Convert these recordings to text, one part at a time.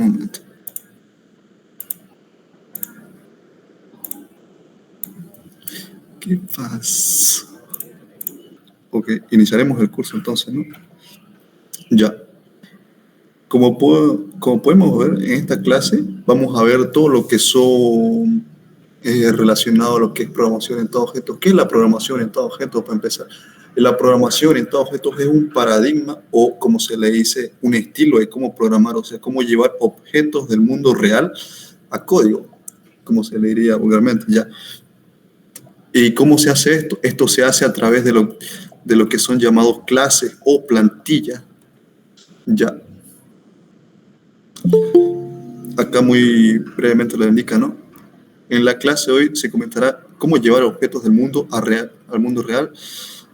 Un momento. ¿Qué pasa? Ok, iniciaremos el curso entonces, ¿no? Ya. Como podemos ver en esta clase, vamos a ver todo lo que son relacionado a lo que es programación orientada a objetos. ¿Qué es la programación orientada a objetos, para empezar? La programación orientada a objetos es un paradigma o, como se le dice, un estilo de cómo programar, o sea, cómo llevar objetos del mundo real a código, como se le diría vulgarmente, ¿ya? ¿Y cómo se hace esto? Esto se hace a través de lo que son llamados clases o plantillas, ¿ya? Acá muy brevemente lo indica, ¿no? En la clase hoy se comentará cómo llevar objetos del mundo al mundo real,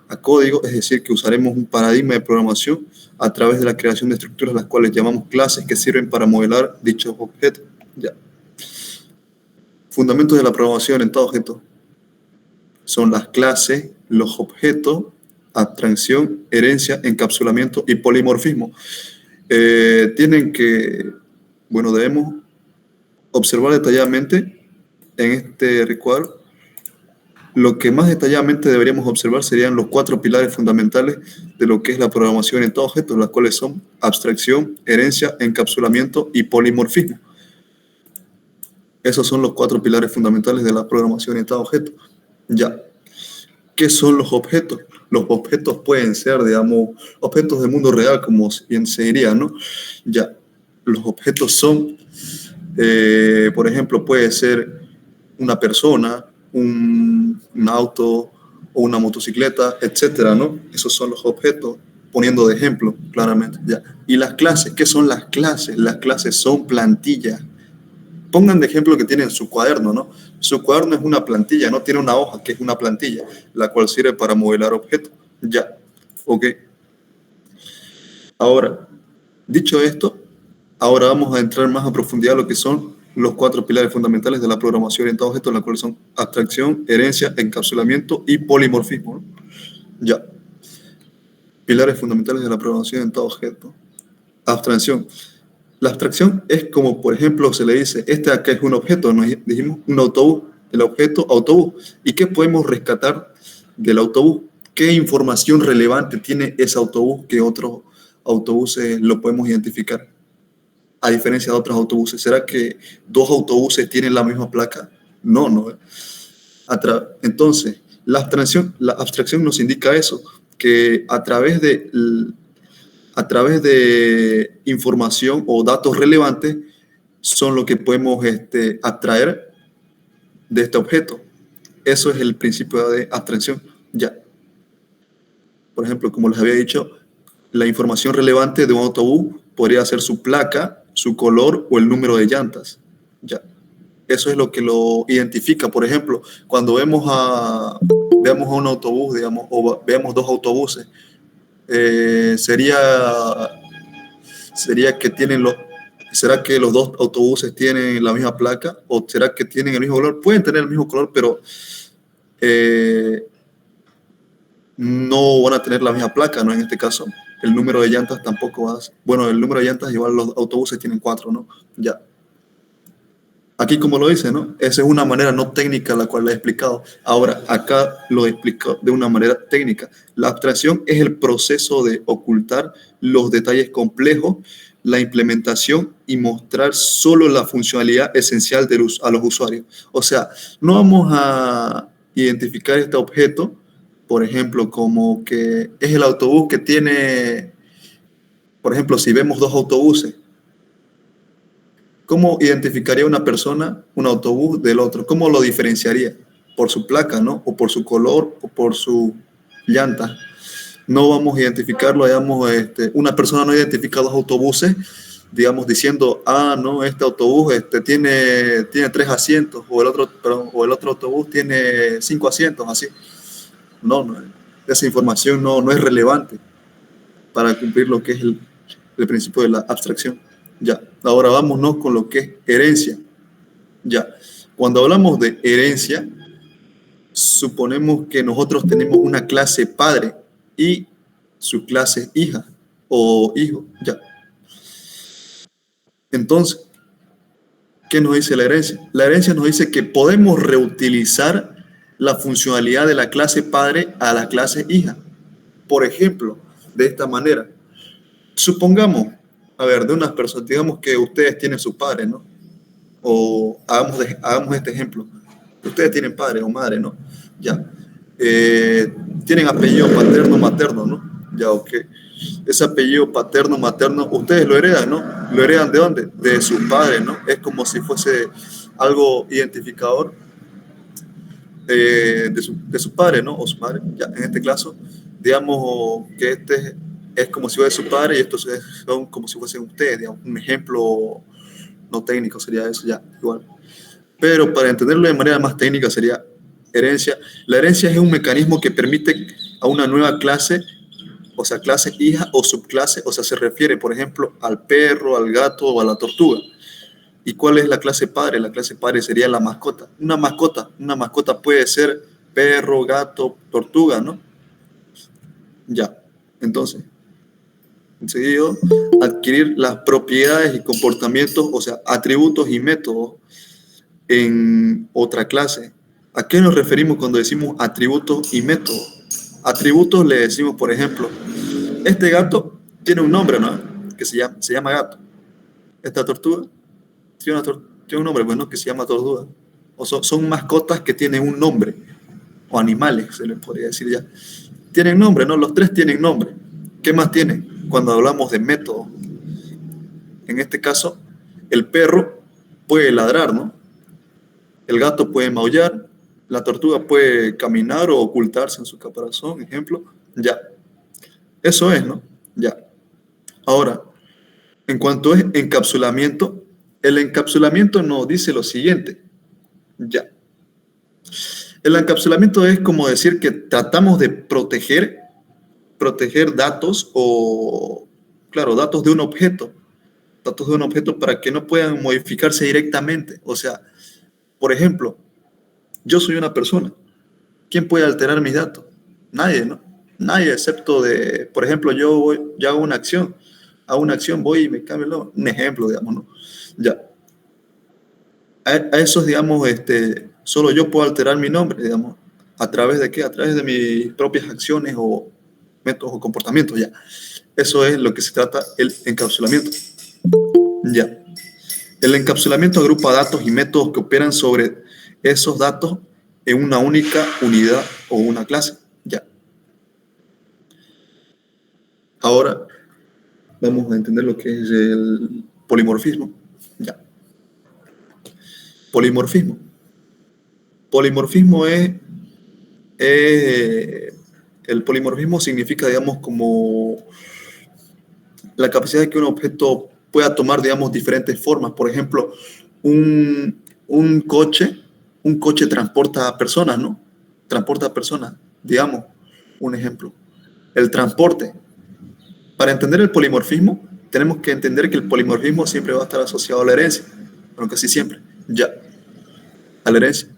a código, es decir, que usaremos un paradigma de programación a través de la creación de estructuras, las cuales llamamos clases, que sirven para modelar dichos objetos. Ya. Fundamentos de la programación en todo objeto son las clases, los objetos, abstracción, herencia, encapsulamiento y polimorfismo. Debemos observar detalladamente en este recuadro. Lo que más detalladamente deberíamos observar serían los 4 pilares fundamentales de lo que es la programación en todo objeto, las cuales son abstracción, herencia, encapsulamiento y polimorfismo. Esos son los 4 pilares fundamentales de la programación en todo objeto. Ya. ¿Qué son los objetos? Los objetos pueden ser, digamos, objetos del mundo real, como bien se diría, ¿no? Ya. Los objetos son, por ejemplo, puede ser una persona, un auto o una motocicleta, etcétera, ¿no? Esos son los objetos, poniendo de ejemplo, claramente, ya. Y las clases, ¿qué son las clases? Las clases son plantillas. Pongan de ejemplo que tienen su cuaderno, ¿no? Su cuaderno es una plantilla, no tiene una hoja, que es una plantilla, la cual sirve para modelar objetos. Ya, ok. Ahora, dicho esto, ahora vamos a entrar más a profundidad a lo que son los 4 pilares fundamentales de la programación orientada a objetos, las cuales son abstracción, herencia, encapsulamiento y polimorfismo, ¿no? Ya. Pilares fundamentales de la programación orientada a objetos. Abstracción. La abstracción es como, por ejemplo, se le dice, este acá es un objeto, nos dijimos un autobús, el objeto autobús. ¿Y qué podemos rescatar del autobús? ¿Qué información relevante tiene ese autobús que otros autobuses lo podemos identificar? A diferencia de otros autobuses. ¿Será que 2 autobuses tienen la misma placa? No, no. Entonces, la abstracción nos indica eso, que a través de información o datos relevantes son lo que podemos abstraer de este objeto. Eso es el principio de abstracción. Ya. Por ejemplo, como les había dicho, la información relevante de un autobús podría ser su placa, su color o el número de llantas. Ya. Eso es lo que lo identifica. Por ejemplo, cuando veamos a un autobús, digamos, o veamos 2 autobuses, sería que ¿será que los 2 autobuses tienen la misma placa? ¿O será que tienen el mismo color? Pueden tener el mismo color, pero no van a tener la misma placa, ¿no? En este caso, el número de llantas tampoco va a ser. Bueno, el número de llantas igual los autobuses tienen 4, ¿no? Ya. Aquí como lo dice, ¿no? Esa es una manera no técnica la cual le he explicado. Ahora, acá lo explico de una manera técnica. La abstracción es el proceso de ocultar los detalles complejos, la implementación y mostrar solo la funcionalidad esencial a los usuarios. O sea, no vamos a identificar este objeto, por ejemplo, como que es el autobús que tiene, por ejemplo, si vemos 2 autobuses, ¿cómo identificaría una persona un autobús del otro? ¿Cómo lo diferenciaría? Por su placa, ¿no? O por su color o por su llanta. No vamos a identificarlo, digamos, una persona no identifica 2 autobuses, digamos, diciendo, no, este autobús tiene 3 asientos, o el otro autobús tiene 5 asientos, así. No, esa información no es relevante para cumplir lo que es el principio de la abstracción. Ya, ahora vámonos con lo que es herencia. Ya, cuando hablamos de herencia, suponemos que nosotros tenemos una clase padre y su clase hija o hijo. Ya. Entonces, ¿qué nos dice la herencia? La herencia nos dice que podemos reutilizar la funcionalidad de la clase padre a la clase hija. Por ejemplo, de esta manera. Supongamos, a ver, de unas personas, digamos que ustedes tienen su padre, ¿no? O hagamos este ejemplo. Ustedes tienen padre o madre, ¿no? Ya. Tienen apellido paterno, materno, ¿no? Ya, ok. Ese apellido paterno, materno, ustedes lo heredan, ¿no? ¿Lo heredan de dónde? De sus padres, ¿no? Es como si fuese algo identificador de su padre, ¿no? O su madre. Ya, en este caso, digamos que este es como si fuese su padre y estos son como si fuesen ustedes, digamos. Un ejemplo no técnico sería eso, ya, igual. Pero para entenderlo de manera más técnica sería herencia. La herencia es un mecanismo que permite a una nueva clase, o sea, clase hija o subclase, o sea, se refiere, por ejemplo, al perro, al gato o a la tortuga. ¿Y cuál es la clase padre? La clase padre sería la mascota. Una mascota puede ser perro, gato, tortuga, ¿no? Ya. Entonces, enseguida, adquirir las propiedades y comportamientos, o sea, atributos y métodos en otra clase. ¿A qué nos referimos cuando decimos atributos y métodos? Atributos le decimos, por ejemplo, este gato tiene un nombre, ¿no? Que se llama gato. Esta tortuga tiene un nombre, bueno, que se llama tortuga. O son mascotas que tienen un nombre, o animales, se les podría decir ya. Tienen nombre, ¿no? Los tres tienen nombre. ¿Qué más tienen cuando hablamos de método? En este caso, el perro puede ladrar, ¿no? El gato puede maullar, la tortuga puede caminar o ocultarse en su caparazón, ejemplo. Ya, eso es, ¿no? Ya. Ahora, en cuanto es encapsulamiento, el encapsulamiento nos dice lo siguiente. Ya. El encapsulamiento es como decir que tratamos de proteger datos o, claro, datos de un objeto para que no puedan modificarse directamente. O sea, por ejemplo, yo soy una persona. ¿Quién puede alterar mis datos? Nadie, ¿no? Nadie, excepto por ejemplo, yo hago una acción, voy y me cambio el nombre. Un ejemplo, digamos, ¿no? Ya. A esos, digamos, solo yo puedo alterar mi nombre, digamos. ¿A través de qué? A través de mis propias acciones o métodos o comportamientos, ya. Eso es lo que se trata el encapsulamiento. Ya. El encapsulamiento agrupa datos y métodos que operan sobre esos datos en una única unidad o una clase. Ya. Ahora vamos a entender lo que es el polimorfismo. Ya. Polimorfismo. Polimorfismo el polimorfismo significa, digamos, como la capacidad de que un objeto pueda tomar, digamos, diferentes formas. Por ejemplo, un coche transporta a personas, ¿no? Transporta a personas, digamos, un ejemplo. El transporte. Para entender el polimorfismo, tenemos que entender que el polimorfismo siempre va a estar asociado a la herencia, bueno, casi siempre, ya, a la herencia.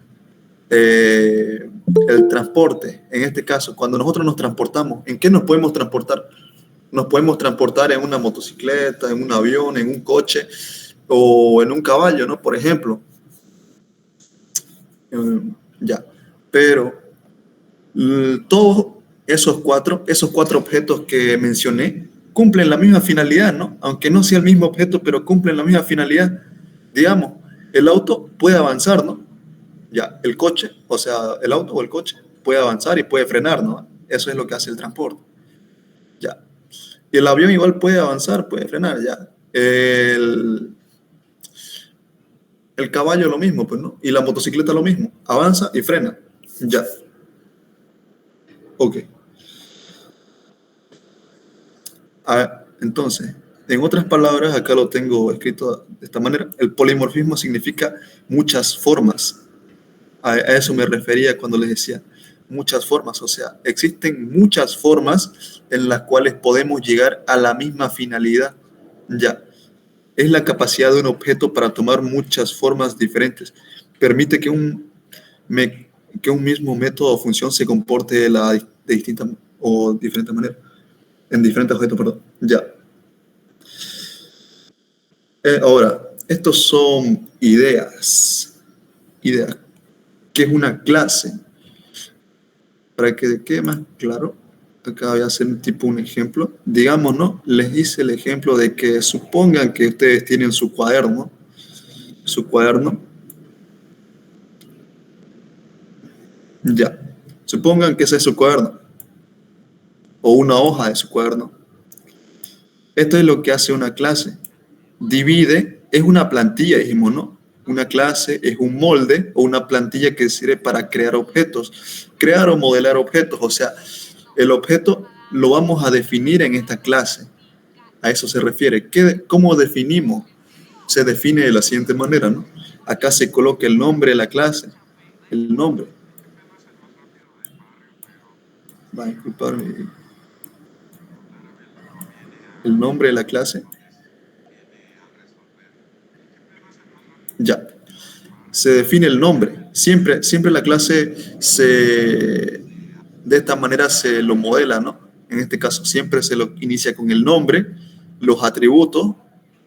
El transporte, en este caso, cuando nosotros nos transportamos, ¿en qué nos podemos transportar? Nos podemos transportar en una motocicleta, en un avión, en un coche o en un caballo, ¿no? Por ejemplo. Ya. Pero todos esos cuatro objetos que mencioné cumplen la misma finalidad, ¿no? Aunque no sea el mismo objeto, pero cumplen la misma finalidad. Digamos, el auto puede avanzar, ¿no? Ya, el coche, o sea, el auto o el coche puede avanzar y puede frenar, ¿no? Eso es lo que hace el transporte. Ya. Y el avión igual puede avanzar, puede frenar, ya. El caballo lo mismo, pues, ¿no? Y la motocicleta lo mismo. Avanza y frena. Ya. Ok. Entonces, en otras palabras, acá lo tengo escrito de esta manera. El polimorfismo significa muchas formas. A eso me refería cuando les decía muchas formas. O sea, existen muchas formas en las cuales podemos llegar a la misma finalidad. Ya. Es la capacidad de un objeto para tomar muchas formas diferentes. Permite que un mismo método o función se comporte de distinta o diferente manera. En diferentes objetos, perdón. Ya. Ahora, estos son ideas. Ideas. ¿Qué es una clase? Para que quede más claro, acá voy a hacer un ejemplo. Digamos, ¿no? Les hice el ejemplo de que supongan que ustedes tienen su cuaderno. Su cuaderno. Ya. Supongan que ese es su cuaderno. O una hoja de su cuaderno. Esto es lo que hace una clase. Divide, es una plantilla, dijimos, ¿no? Una clase es un molde o una plantilla que sirve para crear objetos. Crear o modelar objetos. O sea, el objeto lo vamos a definir en esta clase. A eso se refiere. ¿Cómo definimos? Se define de la siguiente manera, ¿no? Acá se coloca el nombre de la clase. El nombre. Va a disculparme. El nombre de la clase. Ya. Se define el nombre. Siempre la clase de esta manera se lo modela, ¿no? En este caso, siempre se lo inicia con el nombre, los atributos.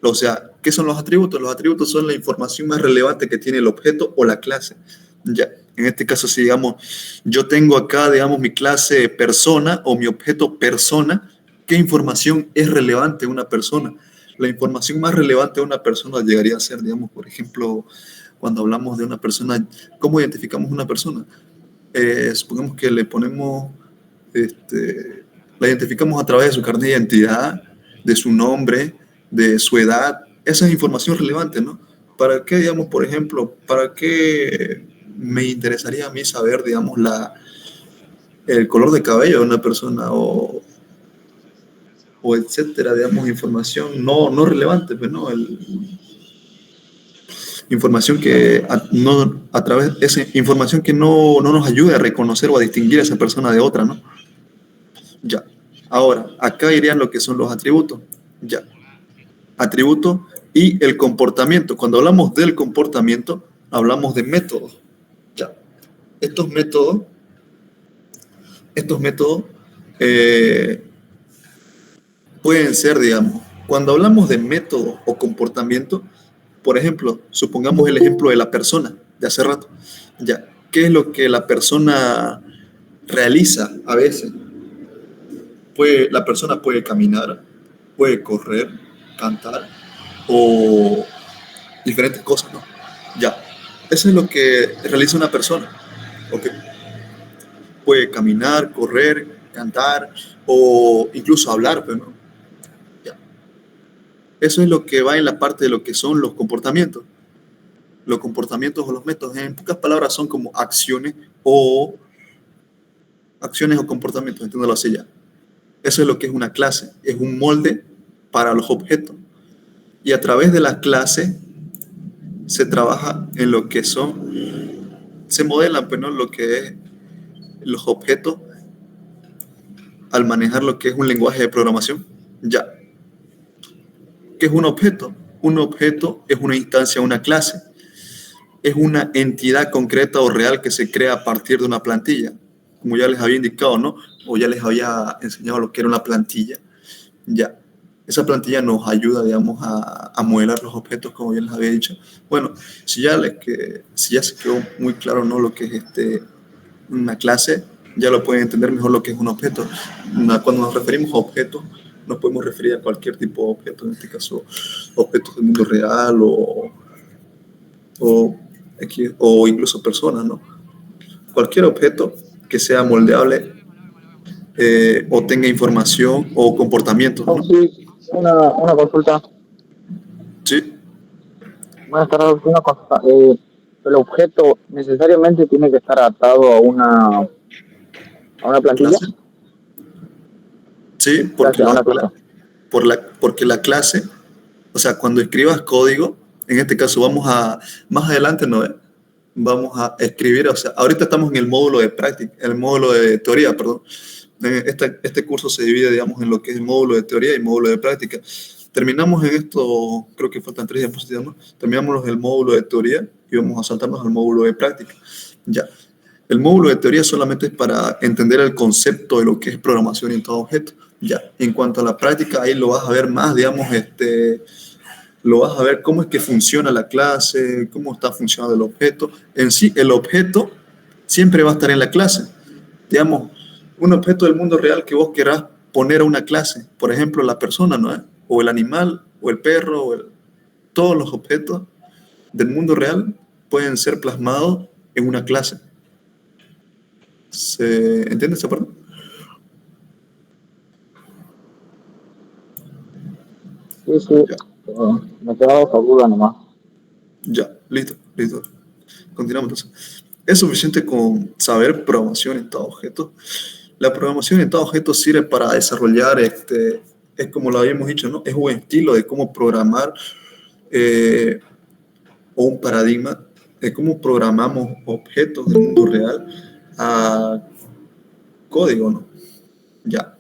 O sea, ¿qué son los atributos? Los atributos son la información más relevante que tiene el objeto o la clase. Ya. En este caso, si digamos, yo tengo acá, digamos, mi clase persona o mi objeto persona, ¿qué información es relevante de una persona? La información más relevante de una persona llegaría a ser, digamos, por ejemplo, cuando hablamos de una persona, ¿cómo identificamos una persona? Supongamos que le ponemos, la identificamos a través de su carnet de identidad, de su nombre, de su edad. Esa es información relevante, ¿no? ¿Para qué, digamos, por ejemplo, para qué me interesaría a mí saber, digamos, el color de cabello de una persona o etcétera, digamos, información no relevante, pues, ¿no? Información que a través de esa información que no nos ayude a reconocer o a distinguir a esa persona de otra, ¿no? Ya. Ahora, acá irían lo que son los atributos. Ya. Atributos y el comportamiento. Cuando hablamos del comportamiento, hablamos de métodos. Ya. Estos métodos pueden ser, digamos, cuando hablamos de método o comportamiento, por ejemplo, supongamos el ejemplo de la persona de hace rato. Ya, ¿qué es lo que la persona realiza a veces? La persona puede caminar, puede correr, cantar o diferentes cosas, ¿no? Ya, eso es lo que realiza una persona. ¿Ok? Puede caminar, correr, cantar o incluso hablar, pero no. Ya. Eso es lo que va en la parte de lo que son los comportamientos. Los comportamientos o los métodos, en pocas palabras, son como acciones o comportamientos, entiéndalo así ya. Eso es lo que es una clase, es un molde para los objetos. Y a través de la clase se trabaja en lo que se modelan, pues, ¿no? Lo que es los objetos al manejar lo que es un lenguaje de programación. Ya. ¿Qué es un objeto? Un objeto es una instancia, una clase. Es una entidad concreta o real que se crea a partir de una plantilla, como ya les había indicado, ¿no? O ya les había enseñado lo que era una plantilla. Ya. Esa plantilla nos ayuda, digamos, a modelar los objetos, como ya les había dicho. Bueno, si ya se quedó muy claro, ¿no? Lo que es una clase, ya lo pueden entender mejor lo que es un objeto. Cuando nos referimos a objetos, nos podemos referir a cualquier tipo de objeto, en este caso, objetos del mundo real o, o incluso personas, ¿no? Cualquier objeto que sea moldeable o tenga información o comportamientos, ¿no? Sí, una consulta. Sí. Buenas tardes, una consulta. ¿El objeto necesariamente tiene que estar atado a una plantilla? ¿Clase? Sí, Gracias, a una clase. porque la clase, o sea, cuando escribas código, en este caso más adelante no vamos a escribir, o sea, ahorita estamos en el módulo de práctica, el módulo de teoría, perdón. Este curso se divide, digamos, en lo que es el módulo de teoría y el módulo de práctica. Terminamos en esto, creo que faltan 3 diapositivas, ¿no? Terminamos el módulo de teoría y vamos a saltarnos al módulo de práctica. Ya. El módulo de teoría solamente es para entender el concepto de lo que es programación orientada a objetos. Ya. En cuanto a la práctica, ahí lo vas a ver más, digamos, lo vas a ver cómo es que funciona la clase, cómo está funcionando el objeto. En sí, el objeto siempre va a estar en la clase. Digamos, un objeto del mundo real que vos querrás poner a una clase, por ejemplo, la persona, ¿no? O el animal, o el perro, todos los objetos del mundo real pueden ser plasmados en una clase. ¿Se entiende esa parte? Sí, sí, Ya, me quedaba esa duda nomás. ya, listo, listo. Continuamos entonces. Es suficiente con saber programación en todo objeto. La programación en todo objeto sirve para desarrollar, es como lo habíamos dicho, ¿no? Es un estilo de cómo programar eh, o un paradigma de cómo programamos objetos del mundo real a código, ¿no? Ya.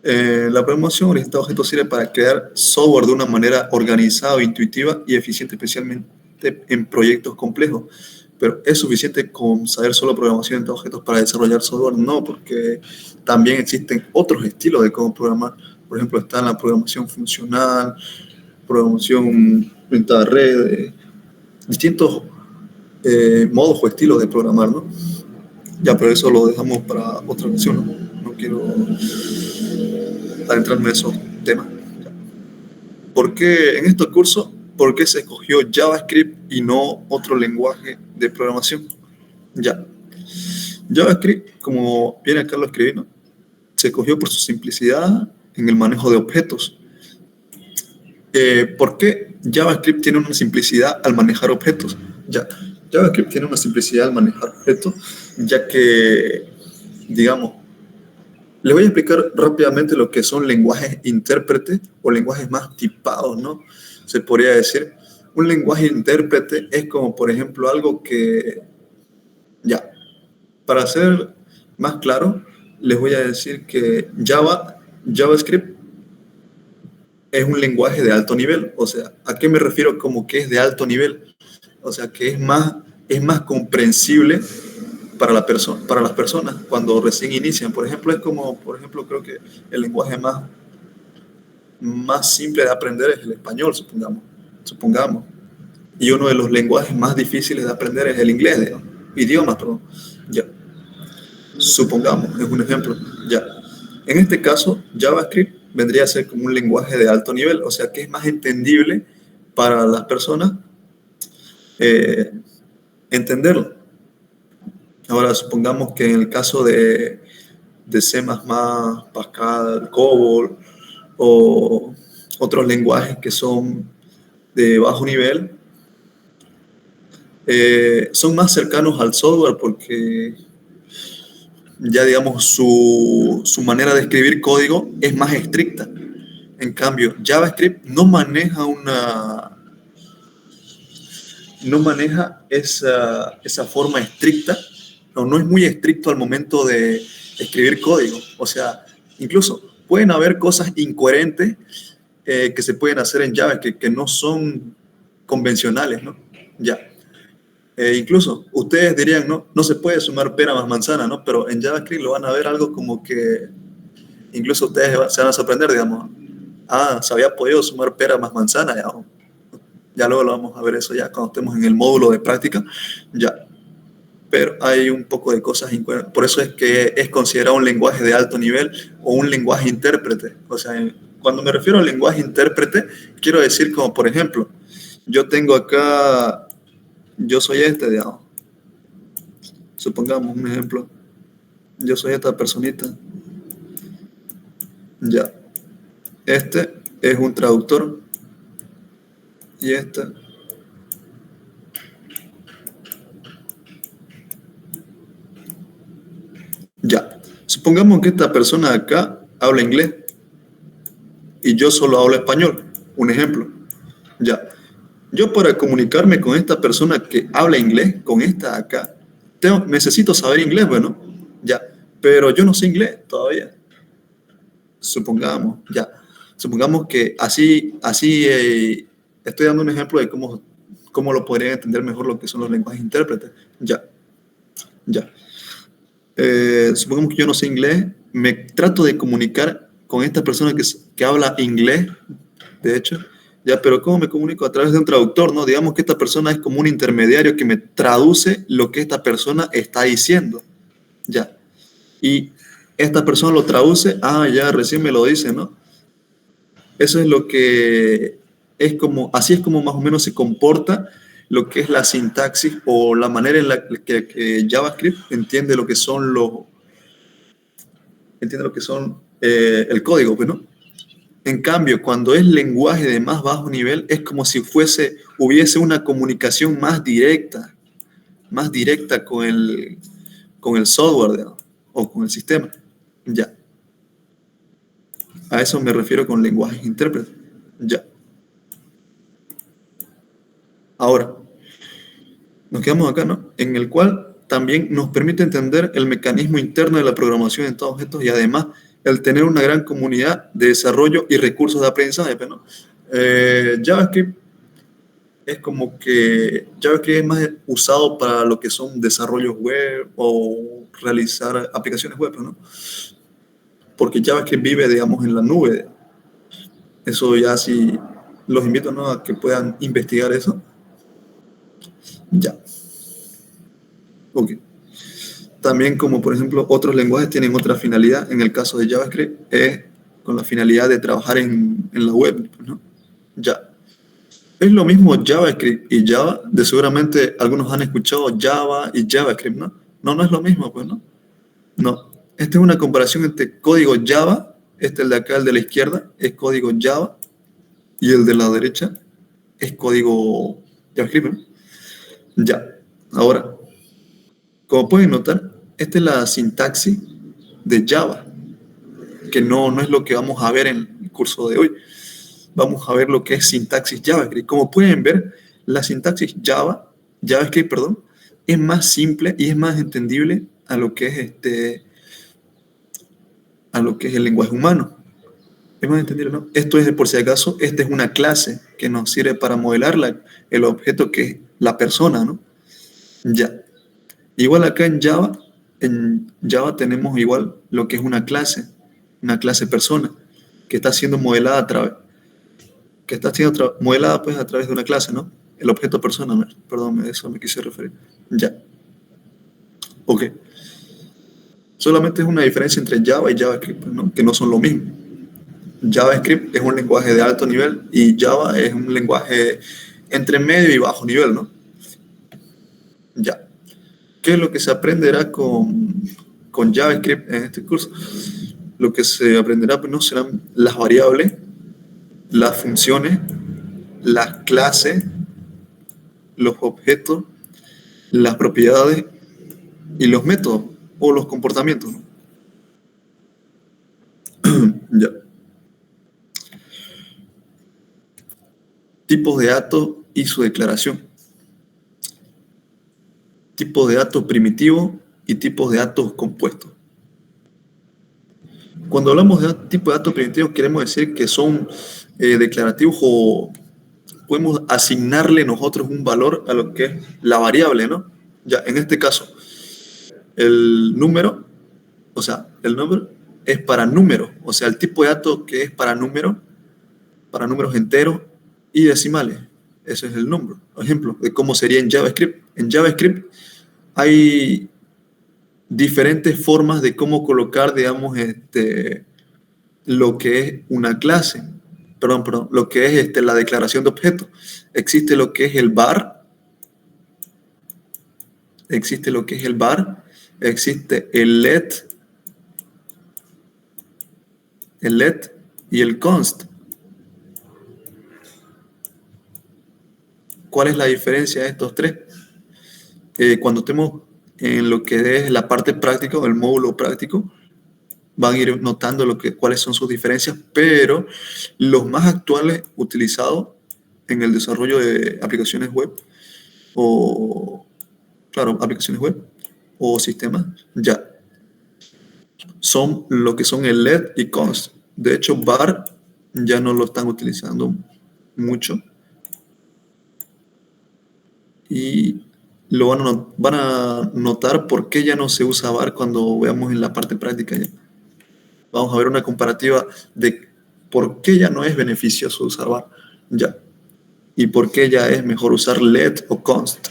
La programación orientada a objetos sirve para crear software de una manera organizada, intuitiva y eficiente, especialmente en proyectos complejos. Pero ¿es suficiente con saber solo programación orientada a objetos para desarrollar software? No, porque también existen otros estilos de cómo programar. Por ejemplo, está la programación funcional, programación orientada a redes, distintos modos o estilos de programar, ¿no? Ya, pero eso lo dejamos para otra ocasión, ¿no? No quiero adentrarme en esos temas. ¿Por qué en este curso, por qué se escogió JavaScript y no otro lenguaje de programación? Ya. JavaScript, como bien acá lo escribí, ¿no? Se escogió por su simplicidad en el manejo de objetos. ¿Por qué JavaScript tiene una simplicidad al manejar objetos? Ya. JavaScript tiene una simplicidad al manejar objetos, ya que, digamos, les voy a explicar rápidamente lo que son lenguajes intérprete o lenguajes más tipados, ¿no? Se podría decir. Un lenguaje intérprete es como, por ejemplo, algo que, ya, para ser más claro, les voy a decir que JavaScript es un lenguaje de alto nivel. O sea, ¿a qué me refiero como que es de alto nivel? O sea, que es más comprensible para para las personas cuando recién inician. Por ejemplo, es como, por ejemplo, creo que el lenguaje más simple de aprender es el español, supongamos. Y uno de los lenguajes más difíciles de aprender es el inglés, digamos. Idiomas, perdón. Ya, supongamos, es un ejemplo. Ya. En este caso, JavaScript vendría a ser como un lenguaje de alto nivel, o sea que es más entendible para las personas eh, entenderlo. Ahora, supongamos que en el caso de C++, Pascal, COBOL o otros lenguajes que son de bajo nivel, son más cercanos al software porque ya digamos su manera de escribir código es más estricta. En cambio, JavaScript no maneja esa forma estricta, no es muy estricto al momento de escribir código. O sea, incluso pueden haber cosas incoherentes que se pueden hacer en Java que no son convencionales, ¿no? Ya. Incluso ustedes dirían, no, no se puede sumar pera más manzana, ¿no? Pero en JavaScript lo van a ver algo como que incluso ustedes se van a sorprender, digamos. Ah, se había podido sumar pera más manzana, digamos. Ya luego lo vamos a ver eso ya cuando estemos en el módulo de práctica. Ya. Pero hay un poco de cosas incoherentes. Por eso es que es considerado un lenguaje de alto nivel o un lenguaje intérprete. O sea, cuando me refiero al lenguaje intérprete, quiero decir como, por ejemplo, yo tengo acá, yo soy digamos. Supongamos un ejemplo. Yo soy esta personita. Ya. Este es un traductor. Y este. Ya. Supongamos que esta persona de acá habla inglés y yo solo hablo español. Un ejemplo. Ya. Yo para comunicarme con esta persona que habla inglés, con esta de acá, necesito saber inglés, bueno, ya. Pero yo no sé inglés todavía. Supongamos, ya. Supongamos que así estoy dando un ejemplo de cómo lo podrían entender mejor lo que son los lenguajes intérpretes. Ya, ya. Supongamos que yo no sé inglés, me trato de comunicar con esta persona que habla inglés, de hecho, Ya, pero ¿cómo me comunico? A través de un traductor, ¿no? Digamos que esta persona es como un intermediario que me traduce lo que esta persona está diciendo. Ya. Y esta persona lo traduce, ya, recién me lo dice, ¿no? Eso es lo que es como, así es como más o menos se comporta lo que es la sintaxis o la manera en la que JavaScript entiende lo que son el código, pues, ¿no? En cambio, cuando es lenguaje de más bajo nivel, es como si hubiese una comunicación más directa con el software, digamos, o con el sistema. Ya. A eso me refiero con lenguajes intérpretes. Ya. Ahora, nos quedamos acá, ¿no? En el cual también nos permite entender el mecanismo interno de la programación en todos objetos y además el tener una gran comunidad de desarrollo y recursos de aprendizaje, ¿no? JavaScript es como que JavaScript es más usado para lo que son desarrollos web o realizar aplicaciones web, ¿no? Porque JavaScript vive, digamos, en la nube. Eso ya sí los invito, ¿no?, a que puedan investigar eso. Ya. Ok. También, como por ejemplo otros lenguajes tienen otra finalidad. En el caso de JavaScript es con la finalidad de trabajar en la web, ¿no? Ya. Es lo mismo JavaScript y Java. De seguramente algunos han escuchado Java y JavaScript, ¿no? No, no es lo mismo, pues, ¿no? No. Esta es una comparación entre código Java, el de acá, el de la izquierda, es código Java, y el de la derecha es código JavaScript, ¿no? Ya. Ahora, como pueden notar, esta es la sintaxis de Java, que no es lo que vamos a ver en el curso de hoy. Vamos a ver lo que es sintaxis JavaScript. Como pueden ver, la sintaxis JavaScript, perdón, es más simple y es más entendible a lo que es el lenguaje humano. Es más entendible, ¿no? Esto es, por si acaso, esta es una clase que nos sirve para modelar el objeto que es la persona, ¿no? Ya. Igual acá en Java tenemos igual lo que es una clase persona, que está siendo modelada pues a través de una clase, ¿no? El objeto persona, perdón, eso me quise referir. Ya. Ok. Solamente es una diferencia entre Java y JavaScript, ¿no? Que no son lo mismo. JavaScript es un lenguaje de alto nivel y Java es un lenguaje entre medio y bajo nivel, ¿no? Ya. ¿Qué es lo que se aprenderá con JavaScript en este curso? Lo que se aprenderá, pues, no serán las variables, las funciones, las clases, los objetos, las propiedades y los métodos o los comportamientos, ¿no? Ya. Tipos de datos y su declaración. Tipos de datos primitivos y tipos de datos compuestos. Cuando hablamos de tipos de datos primitivos, queremos decir que son declarativos o podemos asignarle nosotros un valor a lo que es la variable, ¿no? Ya, en este caso, el número es para números, o sea, el tipo de dato que es para números enteros y decimales. Ese es el número. Por ejemplo, de cómo sería en JavaScript. En JavaScript hay diferentes formas de cómo colocar, digamos, lo que es una clase. Perdón, lo que es la declaración de objetos. Existe lo que es el var. Existe el let y el const. ¿Cuál es la diferencia de estos tres? Cuando estemos en lo que es la parte práctica o el módulo práctico, van a ir notando cuáles son sus diferencias, pero los más actuales utilizados en el desarrollo de aplicaciones web aplicaciones web o sistemas, ya son lo que son el let y const. De hecho, var ya no lo están utilizando mucho y van a notar por qué ya no se usa var cuando veamos en la parte práctica ya. Vamos a ver una comparativa de por qué ya no es beneficioso usar var. Ya. ¿Y por qué ya es mejor usar let o const?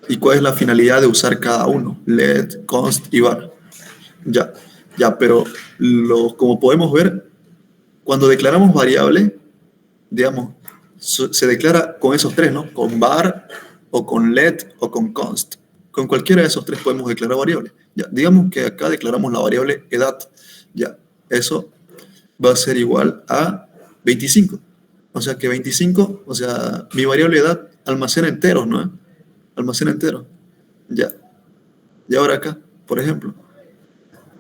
¿Y cuál es la finalidad de usar cada uno? Let, const y var. Ya, ya, pero como podemos ver, cuando declaramos variable, digamos, se declara con esos tres, ¿no? Con var, o con let, o con const. Con cualquiera de esos tres podemos declarar variable. Ya, digamos que acá declaramos la variable edad. Ya, eso va a ser igual a 25. O sea que 25, o sea, mi variable edad almacena enteros, ¿no? Almacena enteros. Ya. Y ahora acá, por ejemplo.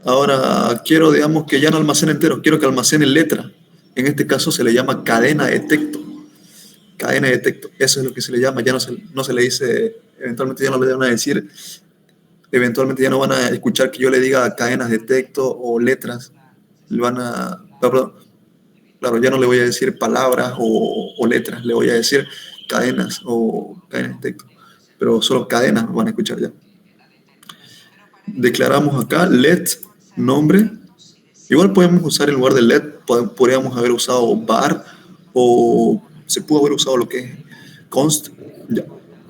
Ahora quiero, digamos, que ya no almacene enteros, quiero que almacene letra. En este caso se le llama cadena de texto. Cadena de texto, eso es lo que se le llama. Ya no se le dice, eventualmente ya no le van a decir, eventualmente ya no van a escuchar que yo le diga cadenas de texto o letras. Le van a, perdón, claro, ya no le voy a decir palabras o letras, le voy a decir cadenas o cadenas de texto. Pero solo cadenas van a escuchar ya. Declaramos acá let, nombre. Igual podemos usar en lugar de let, podríamos haber usado var o se pudo haber usado lo que es const. Ya.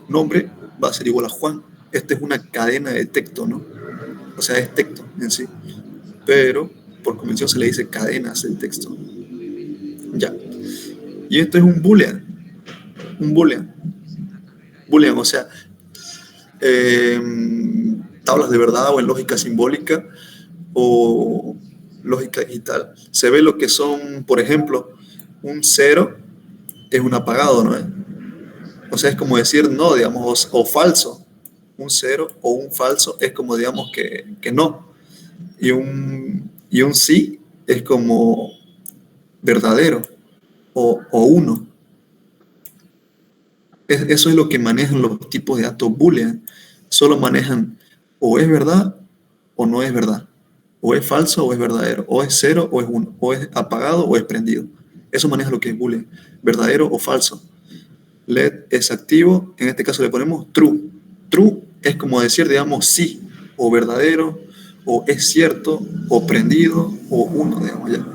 Nombre va a ser igual a Juan. Esta es una cadena de texto, ¿no? O sea, es texto en sí. Pero por convención se le dice cadenas de texto. Ya. Y esto es un boolean. Un boolean. Boolean, o sea, eh, tablas de verdad o en lógica simbólica o lógica digital. Se ve lo que son, por ejemplo, un cero es un apagado, ¿no? O sea, es como decir no, digamos, o falso. Un cero o un falso es como, digamos, que no. Y un sí es como verdadero o uno. Eso es lo que manejan los tipos de datos boolean. Solo manejan o es verdad o no es verdad. O es falso o es verdadero. O es cero o es uno. O es apagado o es prendido. Eso maneja lo que es boolean. Verdadero o falso. Let es activo. En este caso le ponemos true. True es como decir, digamos, sí o verdadero o es cierto o prendido o uno, digamos ya.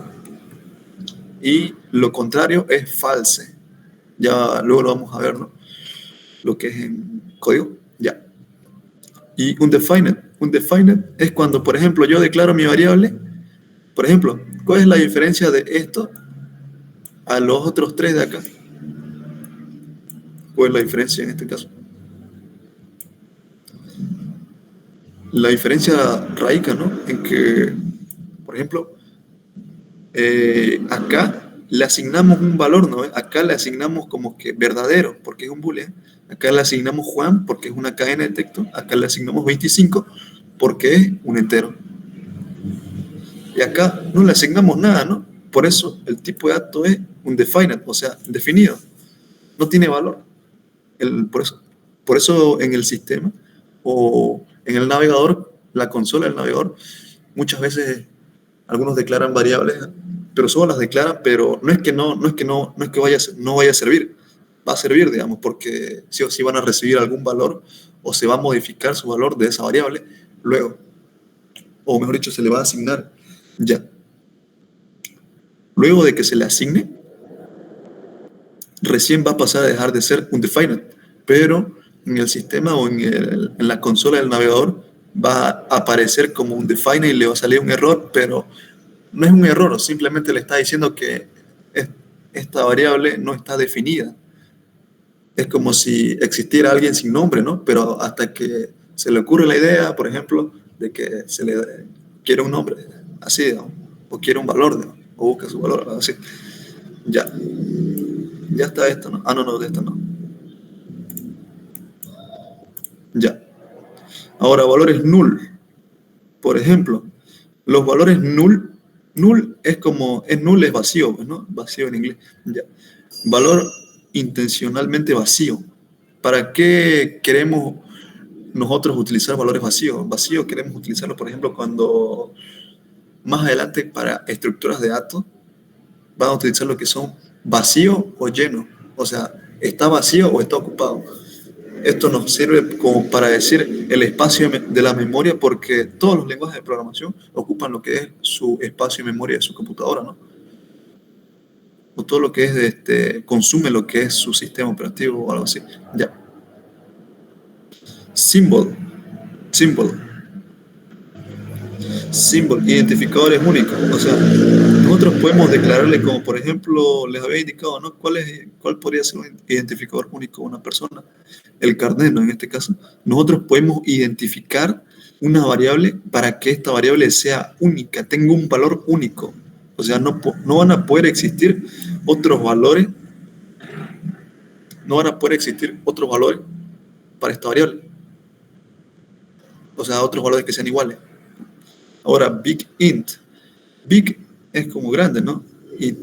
Y lo contrario es false. Ya luego lo vamos a ver, ¿no? Lo que es en código. Ya. Y undefined. Undefined es cuando, por ejemplo, yo declaro mi variable. Por ejemplo, ¿cuál es la diferencia de esto a los otros tres de acá? ¿Cuál es la diferencia en este caso? La diferencia radica, ¿no? En que, por ejemplo, acá le asignamos un valor, ¿no? Acá le asignamos como que verdadero, porque es un boolean. Acá le asignamos Juan, porque es una cadena de texto. Acá le asignamos 25, porque es un entero. Y acá no le asignamos nada, ¿no? Por eso el tipo de dato es undefined, o sea, definido. No tiene valor. Por eso en el sistema o en el navegador, la consola del navegador, muchas veces algunos declaran variables, pero solo las declaran, pero no es que no vaya a servir. Va a servir, digamos, porque sí o sí van a recibir algún valor o se va a modificar su valor de esa variable luego. O mejor dicho, se le va a asignar ya. Luego de que se le asigne, recién va a pasar a dejar de ser undefined, pero en el sistema o en la consola del navegador va a aparecer como undefined y le va a salir un error, pero no es un error, simplemente le está diciendo que esta variable no está definida. Es como si existiera alguien sin nombre, ¿no? Pero hasta que se le ocurre la idea, por ejemplo, de que se le quiere un nombre, así, ¿no? O quiere un valor, ¿no? O busca su valor, así. Ya. Ya está esto, ¿no? Ah, no, de esto no. Ya. Ahora, valores null. Por ejemplo, los valores null es vacío, pues, ¿no? Vacío en inglés. Ya. Valor intencionalmente vacío. ¿Para qué queremos nosotros utilizar valores vacíos? Vacío queremos utilizarlo, por ejemplo, cuando más adelante para estructuras de datos van a utilizar lo que son vacío o lleno. O sea, está vacío o está ocupado. Esto nos sirve como para decir el espacio de la memoria, porque todos los lenguajes de programación ocupan lo que es su espacio y memoria de su computadora, ¿no? o todo lo que es consume lo que es su sistema operativo o algo así. Ya. Symbol, symbol, identificadores únicos. O sea, nosotros podemos declararle como, por ejemplo, les había indicado, ¿no? ¿Cuál podría ser un identificador único de una persona? El carnet, ¿no? En este caso. Nosotros podemos identificar una variable para que esta variable sea única, tenga un valor único. O sea, no van a poder existir otros valores, no van a poder existir otros valores para esta variable. O sea, otros valores que sean iguales. Ahora, big int. Big es como grande, ¿no? Y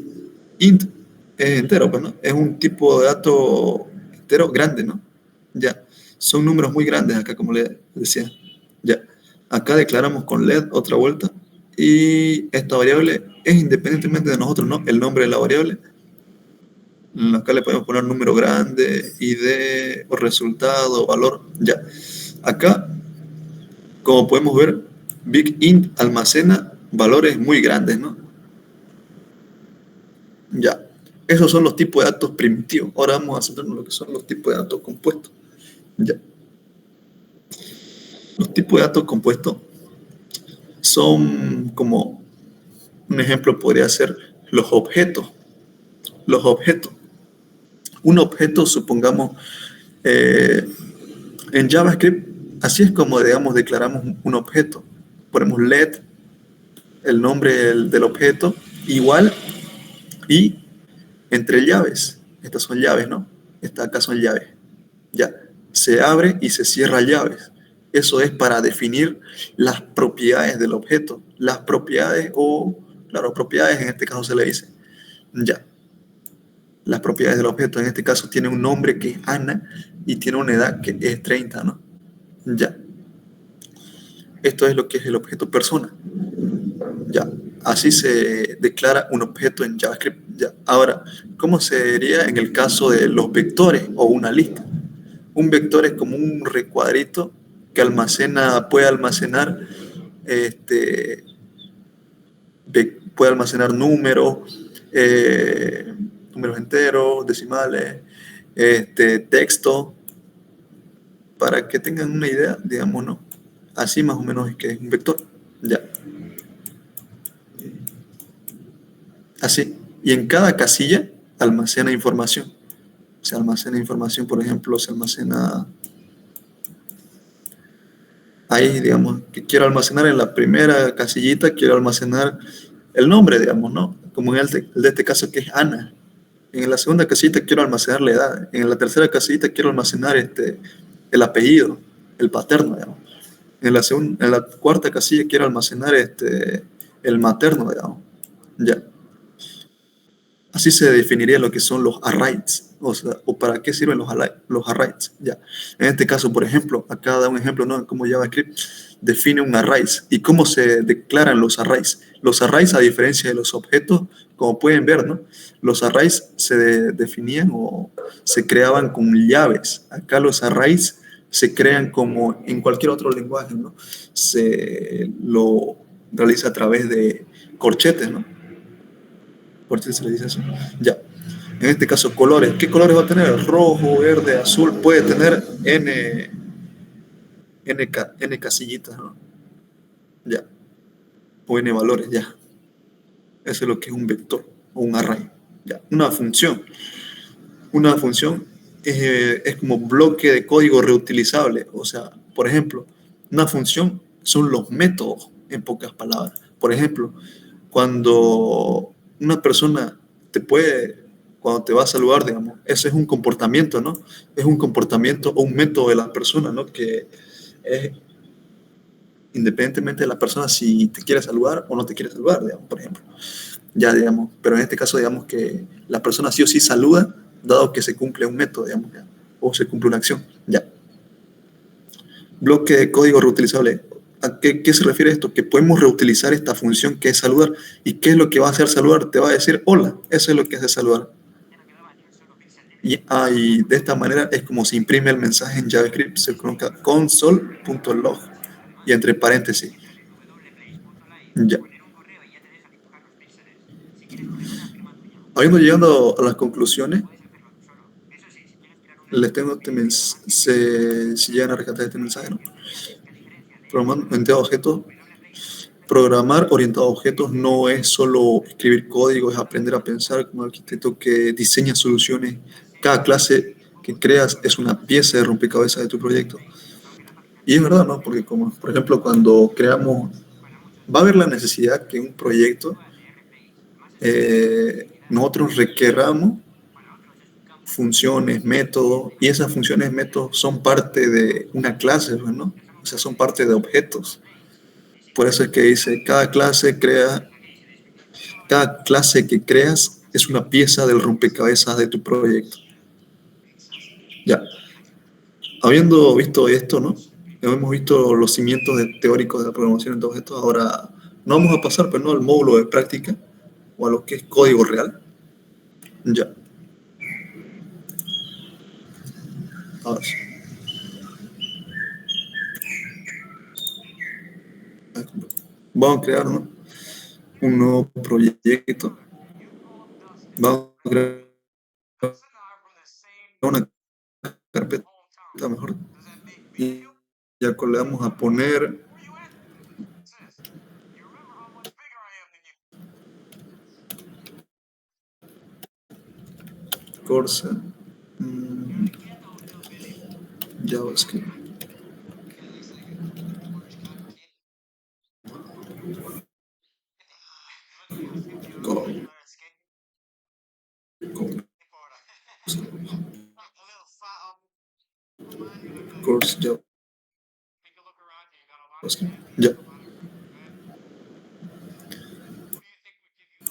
int es entero, pues, ¿no? Es un tipo de dato entero grande, ¿no? Ya. Son números muy grandes acá, como le decía. Ya. Acá declaramos con LED otra vuelta. Y esta variable es independientemente de nosotros, ¿no? El nombre de la variable. Acá le podemos poner número grande, ID, o resultado, valor. Ya. Acá, como podemos ver, big int almacena valores muy grandes, ¿no? Ya. Esos son los tipos de datos primitivos. Ahora vamos a centrarnos en lo que son los tipos de datos compuestos. Ya. Los tipos de datos compuestos son como un ejemplo podría ser los objetos. Los objetos. Un objeto, supongamos, en JavaScript, así es como, digamos, declaramos un objeto. Ponemos let, el nombre del objeto, igual y entre llaves. Estas son llaves, ¿no? Estas acá son llaves. Ya. Se abre y se cierra llaves. Eso es para definir las propiedades del objeto. Las propiedades claro, propiedades en este caso se le dice. Ya. Las propiedades del objeto en este caso tiene un nombre que es Ana y tiene una edad que es 30, ¿no? Ya. Esto es lo que es el objeto persona. Ya. Así se declara un objeto en JavaScript. Ya. Ahora, ¿cómo sería en el caso de los vectores o una lista? Un vector es como un recuadrito que puede almacenar números, números enteros, decimales, texto, para que tengan una idea, digamos, ¿no? Así más o menos es que es un vector. Ya. Así. Y en cada casilla almacena información. Se almacena información, por ejemplo, se almacena ahí, digamos, que quiero almacenar en la primera casillita, quiero almacenar el nombre, digamos, ¿no? Como en el de este caso que es Ana. En la segunda casillita quiero almacenar la edad. En la tercera casillita quiero almacenar el apellido, el paterno, digamos. En la cuarta casilla quiero almacenar el materno, digamos. Ya. Así se definiría lo que son los arrays, o sea, o para qué sirven los arrays. Ya. En este caso, por ejemplo, acá da un ejemplo, ¿no? Cómo JavaScript define un array y cómo se declaran los arrays. Los arrays, a diferencia de los objetos, como pueden ver, ¿no? Los arrays se definían o se creaban con llaves. Acá los arrays se crean como en cualquier otro lenguaje, ¿no? Se lo realiza a través de corchetes, ¿no? Por si se le dice eso. Ya. En este caso, colores. ¿Qué colores va a tener? Rojo, verde, azul. Puede tener N casillitas, ¿no? Ya. O N valores, ya. Eso es lo que es un vector o un array. Ya. Una función. Una función es como bloque de código reutilizable. O sea, por ejemplo, una función son los métodos, en pocas palabras. Por ejemplo, cuando una persona cuando te va a saludar, digamos, ese es un comportamiento, ¿no? Es un comportamiento o un método de la persona, ¿no? Que es independientemente de la persona si te quiere saludar o no te quiere saludar, digamos, por ejemplo. Ya, digamos, pero en este caso, digamos que la persona sí o sí saluda, dado que se cumple un método, digamos, ya, o se cumple una acción, ya. Bloque de código reutilizable. ¿A qué se refiere esto? Que podemos reutilizar esta función que es saludar. ¿Y qué es lo que va a hacer saludar? Te va a decir hola. Eso es lo que hace saludar. Y de esta manera es como se imprime el mensaje en JavaScript. Se coloca console.log y entre paréntesis. Ya. Habiendo llegado a las conclusiones, les tengo si llegan a rescatar este mensaje, ¿no? Programar orientado a objetos no es solo escribir código, es aprender a pensar como arquitecto que diseña soluciones. Cada clase que creas es una pieza de rompecabezas de tu proyecto. Y es verdad, ¿no? Porque como, por ejemplo, cuando creamos, va a haber la necesidad que un proyecto nosotros requeramos funciones, métodos, y esas funciones, métodos son parte de una clase, ¿no? O sea, son parte de objetos. Por eso es que dice, cada clase que creas es una pieza del rompecabezas de tu proyecto. Ya. Habiendo visto esto, ¿no? Hemos visto los cimientos teóricos de la programación en objetos. Ahora no vamos a pasar, pero no al módulo de práctica o a lo que es código real. Ya. Ahora sí. Vamos a crear, ¿no? Un nuevo proyecto. Vamos a crear una carpeta mejor. Y ya le vamos a poner Corsa, JavaScript. Course JavaScript. Ya.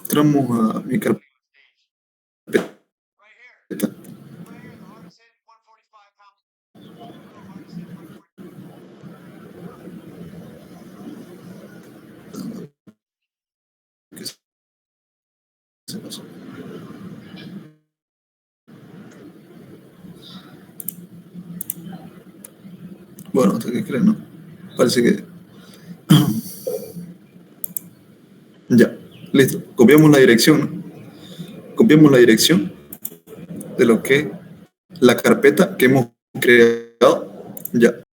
Entramos a mi carpeta. ¿Qué se pasó? Bueno, hasta que creen, ¿no? Parece que... Ya, listo. Copiamos la dirección, ¿no? Copiamos la dirección de lo que la carpeta que hemos creado. Ya.